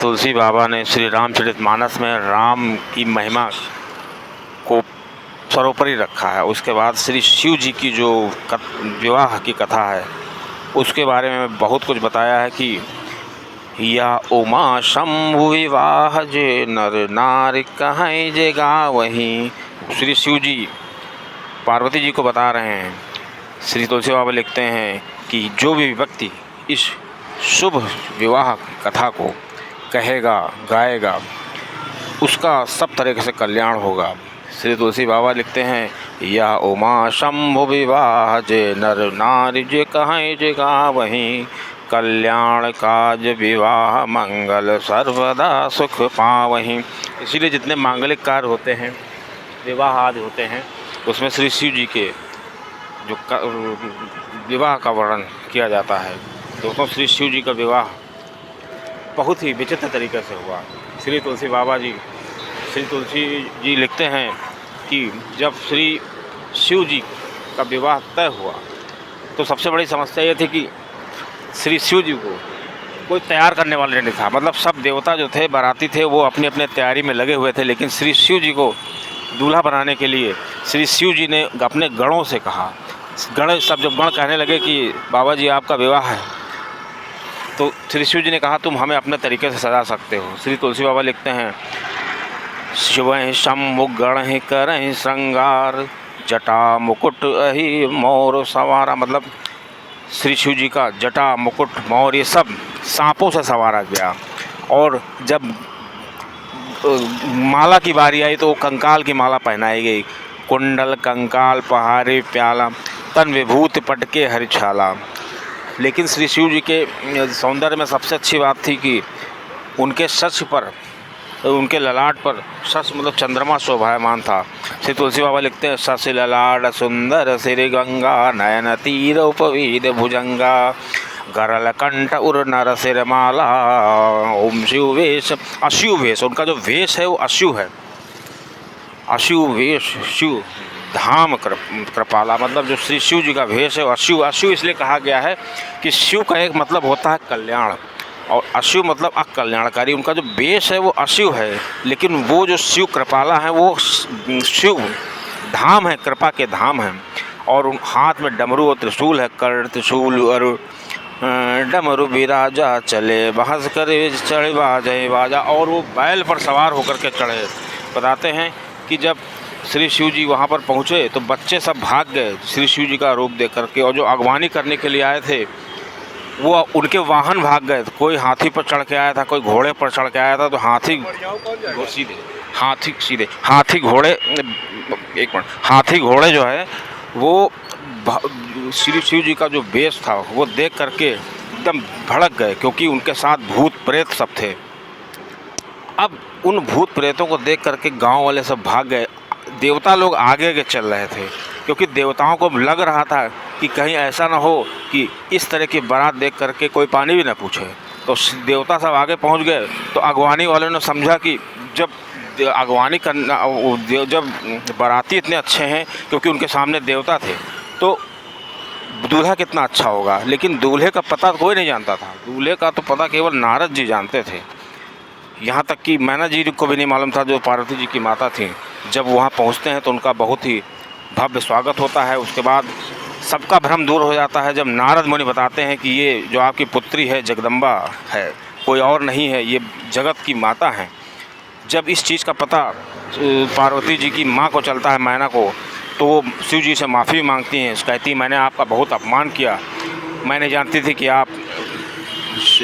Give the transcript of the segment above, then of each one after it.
तुलसी बाबा ने श्री रामचरितमानस में राम की महिमा को सर्वोपरि रखा है। उसके बाद श्री शिव जी की जो विवाह की कथा है उसके बारे में बहुत कुछ बताया है कि या उमा शंभु विवाह जे नर नारी कहीं जे गावहीं। श्री शिव जी पार्वती जी को बता रहे हैं। श्री तुलसी बाबा लिखते हैं कि जो भी व्यक्ति इस शुभ विवाह कथा को कहेगा गाएगा उसका सब तरीके से कल्याण होगा। श्री तुलसी बाबा लिखते हैं या उमा शंभु विवाह जे नर नारी जे कहीं जे गावहीं। कल्याण काज विवाह मंगल सर्वदा सुख पावहीं। इसीलिए जितने मांगलिक कार्य होते हैं, विवाह आदि होते हैं, उसमें श्री शिव जी के जो विवाह का वर्णन किया जाता है। दोस्तों, श्री शिव जी का विवाह बहुत ही विचित्र तरीके से हुआ। श्री तुलसी जी लिखते हैं कि जब श्री शिव जी का विवाह तय हुआ तो सबसे बड़ी समस्या ये थी कि श्री शिव जी को कोई तैयार करने वाले नहीं था। मतलब सब देवता जो थे, बाराती थे, वो अपनी अपने तैयारी में लगे हुए थे, लेकिन श्री शिव जी को दूल्हा बनाने के लिए श्री शिव जी ने अपने गणों से कहा। जब गण कहने लगे कि बाबा जी आपका विवाह है, तो श्री शिव जी ने कहा तुम हमें अपने तरीके से सजा सकते हो। श्री तुलसी बाबा लिखते हैं शिवं शंभु गण करहीं श्रृंगार जटा मुकुट अहि मोर सवारा। मतलब श्री शिव जी का जटा मुकुट मोर ये सब सांपों से संवारा गया। और जब माला की बारी आई तो कंकाल की माला पहनाई गई। कुंडल कंकाल पहारे प्याला तन विभूत पटके हरिछाला। लेकिन श्री शिव जी के सौंदर्य में सबसे अच्छी बात थी कि उनके शश पर, उनके ललाट पर, शश मतलब चंद्रमा शोभायमान था। श्री तुलसी बाबा लिखते हैं शश ललाट सुंदर श्री गंगा नयन तीर उपवीद भुजंगा गरल कंठ उर नर सिर माला ओम शिव वेश। अशिव वेश, उनका जो वेश है वो अशिव है। अशिव वेश शिव धाम कृपाला। मतलब जो श्री शिव जी का वेश है अशिव। अशिव इसलिए कहा गया है कि शिव का एक मतलब होता है कल्याण और अशिव मतलब अकल्याणकारी। उनका जो वेश है वो अशिव है, लेकिन वो जो शिव कृपाला है वो शिव धाम है, कृपा के धाम हैं। और उन हाथ में डमरू और त्रिशूल है, कर्ण त्रिशूल और डमरू विराजा चले बहस करे चढ़े बाजे बाजा। और वो बैल पर सवार होकर के चढ़े। बताते हैं कि जब श्री शिव जी वहाँ पर पहुँचे तो बच्चे सब भाग गए श्री शिव जी का रूप देख करके, और जो अगवानी करने के लिए आए थे वो उनके वाहन भाग गए। कोई हाथी पर चढ़ के आया था, कोई घोड़े पर चढ़ के आया था। तो हाथी घोड़े जो है वो श्री शिव जी का जो वेश था वो देख करके एकदम भड़क गए, क्योंकि उनके साथ भूत प्रेत सब थे। अब उन भूत प्रेतों को देख करके गांव वाले सब भाग गए। देवता लोग आगे के चल रहे थे, क्योंकि देवताओं को लग रहा था कि कहीं ऐसा ना हो कि इस तरह की बारात देख करके कोई पानी भी ना पूछे। तो देवता सब आगे पहुंच गए। तो अगवानी वालों ने समझा कि जब अगवानी करना, जब बाराती इतने अच्छे हैं क्योंकि उनके सामने देवता थे, तो दूल्हा कितना अच्छा होगा। लेकिन दूल्हे का पता कोई नहीं जानता था। दूल्हे का तो पता केवल नारद जी जानते थे। यहाँ तक कि मैना जी को भी नहीं मालूम था, जो पार्वती जी की माता थी। जब वहाँ पहुँचते हैं तो उनका बहुत ही भव्य स्वागत होता है। उसके बाद सबका भ्रम दूर हो जाता है जब नारद मुनि बताते हैं कि ये जो आपकी पुत्री है जगदम्बा है, कोई और नहीं है, ये जगत की माता है। जब इस चीज़ का पता पार्वती जी की माँ को चलता है, मैना को, तो वो शिव जी से माफ़ी मांगती हैं। कहती मैंने आपका बहुत अपमान किया, मैंने जानती थी कि आप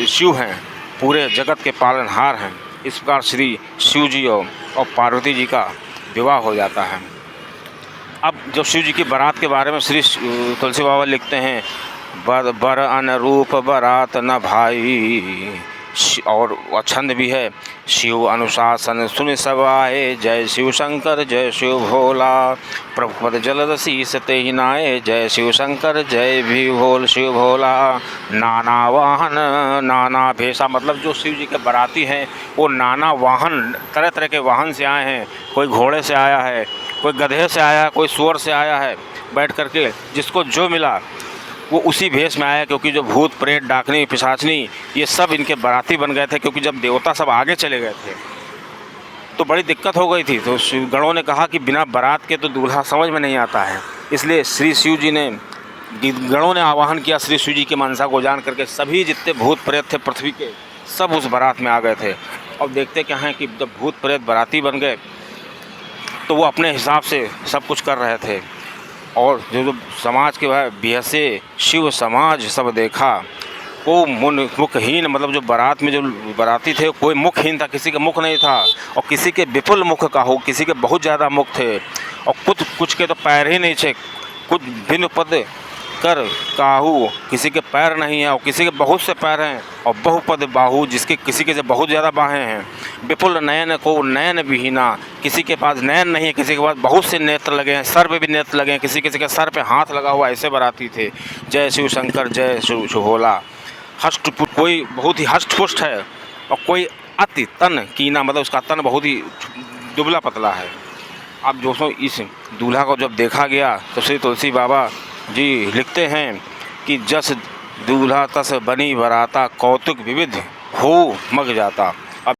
शिव हैं, पूरे जगत के पालनहार हैं। इस प्रकार श्री शिव जी और पार्वती जी का विवाह हो जाता है। अब जो शिव जी की बारात के बारे में श्री तुलसी बाबा लिखते हैं बर अनुरूप बारात न भाई। और छंद भी है शिव अनुशासन सुन सब आए जय शिव शंकर जय शिव भोला। प्रभुपद जलद शीस ते ही नाए जय शिव शंकर जय भी भोल शिव भोला। नाना वाहन नाना भेषा। मतलब जो शिव जी के बाराती हैं वो नाना वाहन, तरह तरह के वाहन से आए हैं। कोई घोड़े से आया है, कोई गधे से आया है, कोई सूअर से आया है। बैठ करके जिसको जो मिला वो उसी भेष में आया, क्योंकि जो भूत प्रेत डाकनी पिशाचनी ये सब इनके बाराती बन गए थे, क्योंकि जब देवता सब आगे चले गए थे तो बड़ी दिक्कत हो गई थी। तो गणों ने कहा कि बिना बारात के तो दूल्हा समझ में नहीं आता है, इसलिए श्री शिव जी ने, गणों ने आवाहन किया श्री शिव जी की मनसा को जान करके, सभी जितने भूत प्रेत थे पृथ्वी के सब उस बारात में आ गए थे। अब देखते क्या हैं कि जब भूत प्रेत बाराती बन गए तो वो अपने हिसाब से सब कुछ कर रहे थे, और जो समाज के वह बिहसे शिव समाज सब देखा, को मुखहीन, मतलब जो बारात में जो बाराती थे कोई मुखहीन था, किसी का मुख नहीं था, और किसी के विपुल मुख का हो, किसी के बहुत ज़्यादा मुख थे, और कुछ के तो पैर ही नहीं थे, कुछ भिन्न पद कर काहू, किसी के पैर नहीं है और किसी के बहुत से पैर हैं, और बहुपद बाहू, जिसके किसी के से बहुत ज़्यादा बाहें हैं, विपुल नयन को नयन विहीना, किसी के पास नयन नहीं है, किसी के पास बहुत से नेत्र लगे हैं, सर पे भी नेत्र लगे हैं, किसी किसी के सर पे हाथ लगा हुआ, ऐसे बाराती थे। जय शिव शंकर जय शिव शुभोला। कोई बहुत ही हष्टपुष्ट है और कोई अति तन कीना, मतलब उसका तन बहुत ही दुबला पतला है। अब दोस्तों इस दूल्हा को जब देखा गया तो श्री तुलसी बाबा जी लिखते हैं कि जस दूल्हा तस बनी बराता, कौतुक विविध हो मग जाता।